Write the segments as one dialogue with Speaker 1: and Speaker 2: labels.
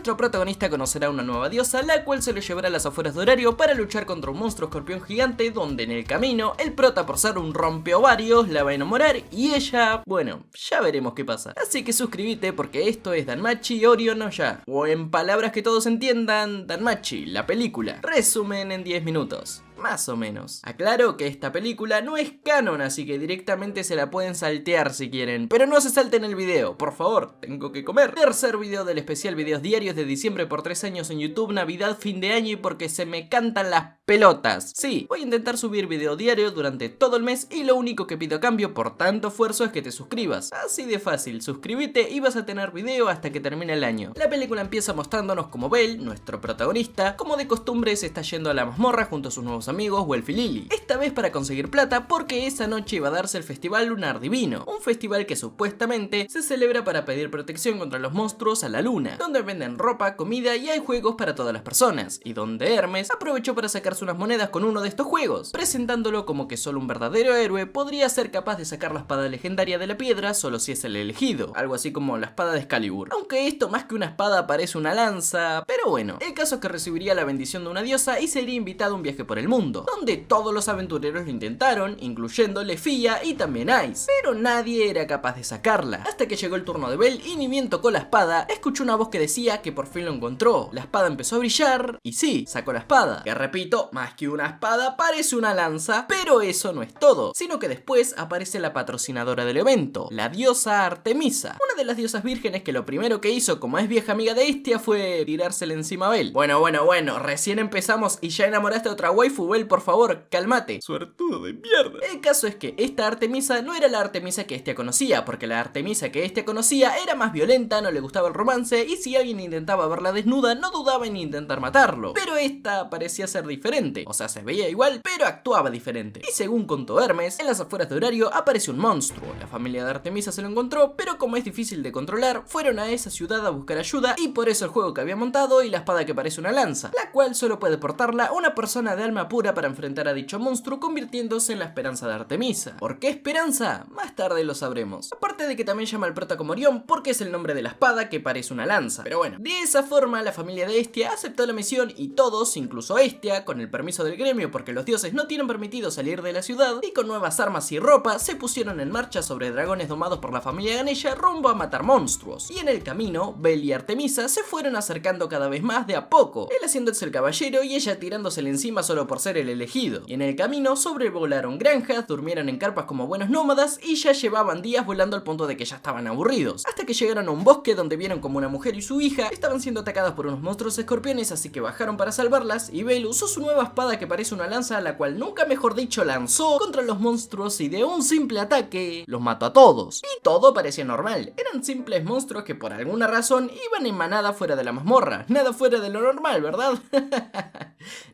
Speaker 1: nuestro protagonista conocerá una nueva diosa, la cual se lo llevará a las afueras de Horario para luchar contra un monstruo escorpión gigante, donde en el camino, el prota, por ser un rompeovarios, la va a enamorar y ella, bueno, ya veremos qué pasa. Así que suscríbete porque esto es Danmachi Orio no Ya, o en palabras que todos entiendan, Danmachi, la película. Resumen en 10 minutos. Más o menos. Aclaro que esta película no es canon, así que directamente se la pueden saltear si quieren. Pero no se salten el video, por favor, tengo que comer. Tercer video del especial videos diarios de diciembre por 3 años en YouTube, Navidad, fin de año y porque se me cantan las pelotas. Sí, voy a intentar subir video diario durante todo el mes y lo único que pido a cambio por tanto esfuerzo es que te suscribas. Así de fácil, suscríbete y vas a tener video hasta que termine el año. La película empieza mostrándonos como Belle, nuestro protagonista, como de costumbre se está yendo a la mazmorra junto a sus nuevos amigos Welf y Lily. Esta vez para conseguir plata porque esa noche iba a darse el Festival Lunar Divino, un festival que supuestamente se celebra para pedir protección contra los monstruos a la luna, donde venden ropa, comida y hay juegos para todas las personas, y donde Hermes aprovechó para sacarse unas monedas con uno de estos juegos, presentándolo como que solo un verdadero héroe podría ser capaz de sacar la espada legendaria de la piedra solo si es el elegido, algo así como la espada de Excalibur, aunque esto más que una espada parece una lanza, pero bueno, el caso es que recibiría la bendición de una diosa y sería invitado a un viaje por el mundo, donde todos los aventureros lo intentaron, incluyendo Lefia y también Ice, pero nadie era capaz de sacarla, hasta que llegó el turno de Belle y ni bien tocó la espada, escuchó una voz que decía que por fin lo encontró, la espada empezó a brillar, y sí, sacó la espada, que repito, más que una espada parece una lanza, pero eso no es todo, sino que después aparece la patrocinadora del evento, la diosa Artemisa, una de las diosas vírgenes que lo primero que hizo como es vieja amiga de Hestia fue tirársele encima a Belle. Bueno, recién empezamos y ya enamoraste a otra waifu, Belle, por favor, cálmate. Suertudo de mierda. El caso es que esta Artemisa no era la Artemisa que Hestia conocía, porque la Artemisa que Hestia conocía era más violenta, no le gustaba el romance y si alguien intentaba verla desnuda no dudaba en intentar matarlo. Pero esta parecía ser diferente, o sea, se veía igual, pero actuaba diferente. Y según contó Hermes, en las afueras de Horario aparece un monstruo. La familia de Artemisa se lo encontró, pero como es difícil de controlar, fueron a esa ciudad a buscar ayuda y por eso el juego que había montado y la espada que parece una lanza, la cual solo puede portarla una persona de alma pura para enfrentar a dicho monstruo, convirtiéndose en la esperanza de Artemisa. ¿Por qué esperanza? Más tarde lo sabremos. Aparte de que también llama al prota como Orión porque es el nombre de la espada que parece una lanza. Pero bueno, de esa forma la familia de Hestia aceptó la misión y todos, incluso Hestia, con el permiso del gremio porque los dioses no tienen permitido salir de la ciudad y con nuevas armas y ropa, se pusieron en marcha sobre dragones domados por la familia Ganesha rumbo a matar monstruos. Y en el camino, Belle y Artemisa se fueron acercando cada vez más de a poco, él haciéndose el caballero y ella tirándosele encima solo por ser el elegido. Y en el camino sobrevolaron granjas, durmieron en carpas como buenos nómadas y ya llevaban días volando al punto de que ya estaban aburridos, hasta que llegaron a un bosque donde vieron como una mujer y su hija estaban siendo atacadas por unos monstruos escorpiones, así que bajaron para salvarlas y Belle usó su nueva espada que parece una lanza, la cual nunca mejor dicho lanzó contra los monstruos y de un simple ataque los mató a todos. Y todo parecía normal, eran simples monstruos que por alguna razón iban en manada fuera de la mazmorra, nada fuera de lo normal, ¿verdad?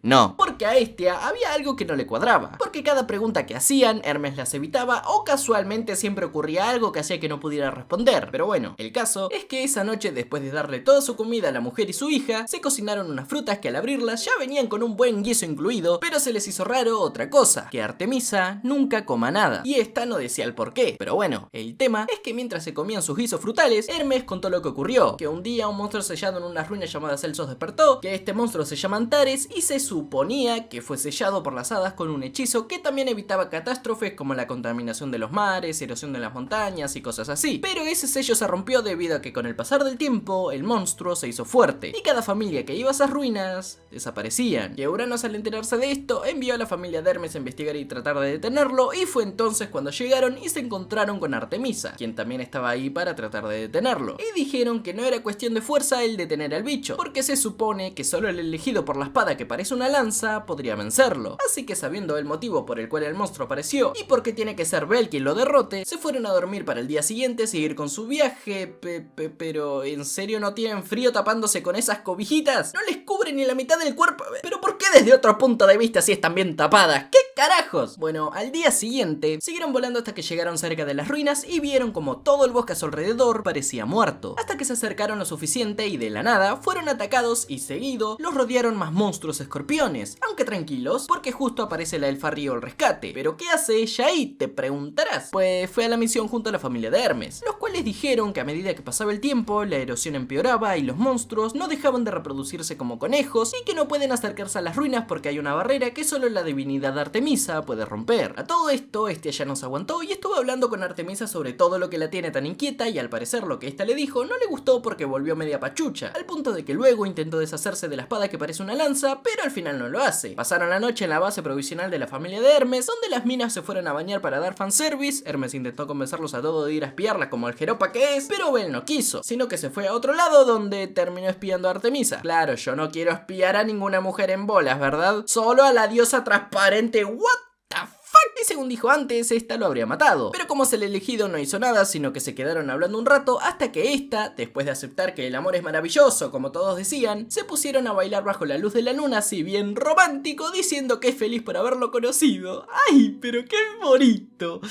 Speaker 1: No, porque a Hestia había algo que no le cuadraba, porque cada pregunta que hacían, Hermes las evitaba o casualmente siempre ocurría algo que hacía que no pudiera responder. Pero bueno, el caso es que esa noche, después de darle toda su comida a la mujer y su hija, se cocinaron unas frutas que al abrirlas ya venían con un buen guiso incluido, pero se les hizo raro otra cosa, que Artemisa nunca coma nada, y esta no decía el por qué. Pero bueno, el tema es que mientras se comían sus guisos frutales, Hermes contó lo que ocurrió, que un día un monstruo sellado en unas ruinas llamadas Celsos despertó, que este monstruo se llama Antares y se suponía que fue sellado por las hadas con un hechizo que también evitaba catástrofes como la contaminación de los mares, erosión de las montañas y cosas así. Pero ese sello se rompió debido a que con el pasar del tiempo el monstruo se hizo fuerte y cada familia que iba a esas ruinas desaparecían. Y Uranos, al enterarse de esto, envió a la familia de Hermes a investigar y tratar de detenerlo, y fue entonces cuando llegaron y se encontraron con Artemisa, quien también estaba ahí para tratar de detenerlo, y dijeron que no era cuestión de fuerza el detener al bicho, porque se supone que solo el elegido por la espada que parece una lanza podría vencerlo. Así que sabiendo el motivo por el cual el monstruo apareció y porque tiene que ser Belle quien lo derrote, se fueron a dormir para el día siguiente seguir con su viaje. Pero ¿en serio no tienen frío tapándose con esas cobijitas? ¿No les cubre ni la mitad del cuerpo? ¿Pero por qué desde otro punto de vista si están bien tapadas? ¿Qué carajos? Bueno, al día siguiente, siguieron volando hasta que llegaron cerca de las ruinas y vieron como todo el bosque a su alrededor parecía muerto, hasta que se acercaron lo suficiente y de la nada fueron atacados y seguido los rodearon más monstruos escorpiones, aunque tranquilos, porque justo aparece la elfa Río al rescate. ¿Pero qué hace ella ahí? Te preguntarás. Pues fue a la misión junto a la familia de Hermes, los cuales dijeron que a medida que pasaba el tiempo, la erosión empeoraba y los monstruos no dejaban de reproducirse como conejos y que no pueden acercarse a las ruinas porque hay una barrera que solo la divinidad Artemisa puede romper. A todo esto, ya no se aguantó y estuvo hablando con Artemisa sobre todo lo que la tiene tan inquieta y al parecer lo que esta le dijo no le gustó porque volvió media pachucha, al punto de que luego intentó deshacerse de la espada que parece una lanza, pero al final no lo hace. Pasaron la noche en la base provisional de la familia de Hermes, donde las minas se fueron a bañar para dar fanservice. Hermes intentó convencerlos a todos de ir a espiarla como el jeropa que es, pero Bel no quiso, sino que se fue a otro lado donde terminó espiando a Artemisa. Claro, yo no quiero espiar a ninguna mujer en bolas, ¿verdad? Solo a la diosa transparente. ¿What? Y según dijo antes, esta lo habría matado. Pero como es el elegido, no hizo nada, sino que se quedaron hablando un rato hasta que esta, después de aceptar que el amor es maravilloso, como todos decían, se pusieron a bailar bajo la luz de la luna, así bien romántico, diciendo que es feliz por haberlo conocido. ¡Ay, pero qué bonito!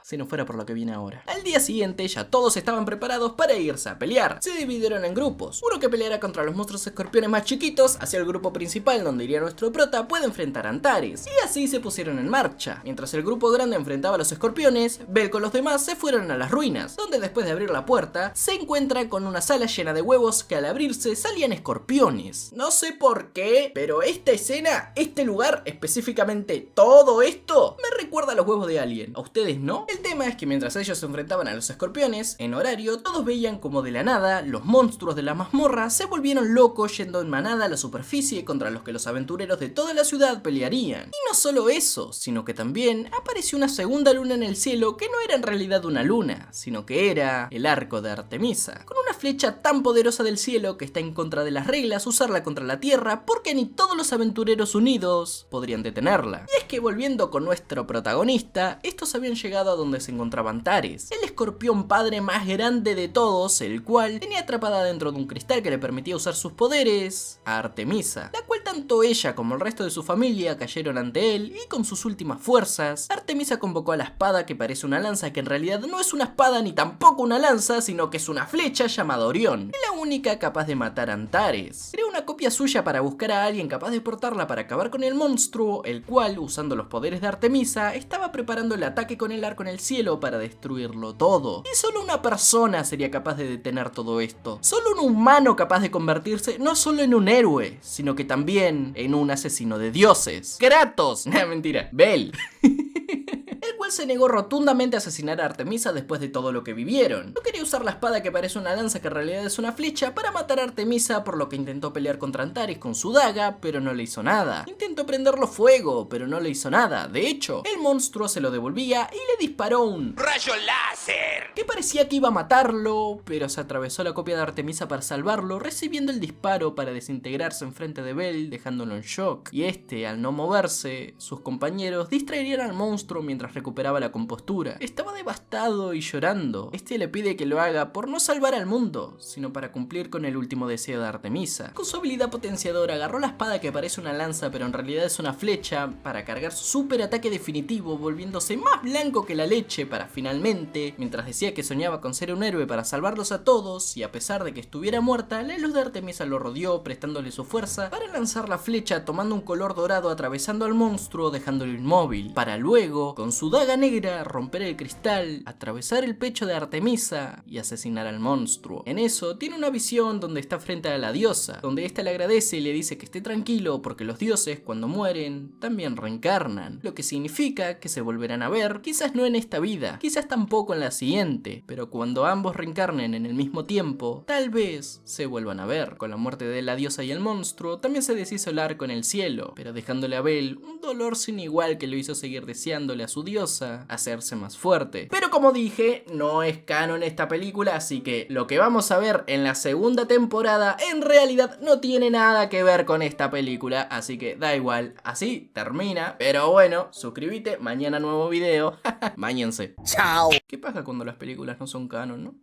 Speaker 1: Si no fuera por lo que viene ahora. Al día siguiente ya todos estaban preparados para irse a pelear. Se dividieron en grupos. Uno que peleara contra los monstruos escorpiones más chiquitos, hacia el grupo principal donde iría nuestro prota, puede enfrentar a Antares. Y así se pusieron en marcha. Mientras el grupo grande enfrentaba a los escorpiones, Bel con los demás se fueron a las ruinas, donde después de abrir la puerta, se encuentra con una sala llena de huevos que al abrirse salían escorpiones. No sé por qué, pero esta escena, este lugar, específicamente todo esto, me recuerda a los huevos de Alien. ¿A ustedes no? El tema es que mientras ellos se enfrentaban a los escorpiones, en horario, todos veían como de la nada, los monstruos de la mazmorra se volvieron locos yendo en manada a la superficie contra los que los aventureros de toda la ciudad pelearían. Y no solo eso, sino que también apareció una segunda luna en el cielo que no era en realidad una luna, sino que era el arco de Artemisa, con una flecha tan poderosa del cielo que está en contra de las reglas usarla contra la tierra porque ni todos los aventureros unidos podrían detenerla. Y es que volviendo con nuestro protagonista, estos habían llegado a donde se encontraba Antares, el escorpión padre más grande de todos, el cual tenía atrapada dentro de un cristal que le permitía usar sus poderes a Artemisa, la cual tanto ella como el resto de su familia cayeron ante él y con sus últimas fuerzas, Artemisa convocó a la espada que parece una lanza que en realidad no es una espada ni tampoco una lanza, sino que es una flecha llamada Orión, la única capaz de matar a Antares. Creó una copia suya para buscar a alguien capaz de portarla para acabar con el monstruo, el cual, usando los poderes de Artemisa, estaba preparando el ataque con el arco en el cielo para destruirlo todo. Y solo una persona sería capaz de detener todo esto. Solo un humano capaz de convertirse no solo en un héroe, sino que también en un asesino de dioses. ¡Kratos! No, mentira. Bel. El cual se negó rotundamente a asesinar a Artemisa después de todo lo que vivieron. No quería usar la espada que parece una lanza que en realidad es una flecha para matar a Artemisa, por lo que intentó pelear contra Antares con su daga, pero no le hizo nada. Intentó prenderlo fuego, pero no le hizo nada. De hecho, el monstruo se lo devolvía y le disparó un rayo láser que parecía que iba a matarlo, pero se atravesó la copia de Artemisa para salvarlo, recibiendo el disparo para desintegrarse enfrente de Bel, dejándolo en shock. Y al no moverse, sus compañeros distraerían al monstruo mientras recuperaba la compostura. Estaba devastado y llorando. Le pide que lo haga por no salvar al mundo, sino para cumplir con el último deseo de Artemisa. Con su habilidad potenciadora agarró la espada que parece una lanza pero en realidad es una flecha para cargar su super ataque definitivo, volviéndose más blanco que la leche para finalmente, mientras decía que soñaba con ser un héroe para salvarlos a todos y a pesar de que estuviera muerta, la luz de Artemisa lo rodeó prestándole su fuerza para lanzar la flecha tomando un color dorado atravesando al monstruo dejándolo inmóvil, para luego, con su daga negra, romper el cristal, atravesar el pecho de Artemisa y asesinar al monstruo. En eso, tiene una visión donde está frente a la diosa, donde ésta le agradece y le dice que esté tranquilo porque los dioses, cuando mueren, también reencarnan, lo que significa que se volverán a ver, quizás no en esta vida, quizás tampoco en la siguiente, pero cuando ambos reencarnen en el mismo tiempo, tal vez se vuelvan a ver. Con la muerte de la diosa y el monstruo, también se deshizo el arco en el cielo, pero dejándole a Bel un dolor sin igual que lo hizo seguir deseándole a su diosa hacerse más fuerte. Pero como dije, no es canon esta película, así que lo que vamos a ver en la segunda temporada en realidad no tiene nada que ver con esta película, así que da igual, así termina. Pero bueno, suscríbete, mañana nuevo video. Báñense. Chao. ¿Qué pasa cuando las películas no son canon, no?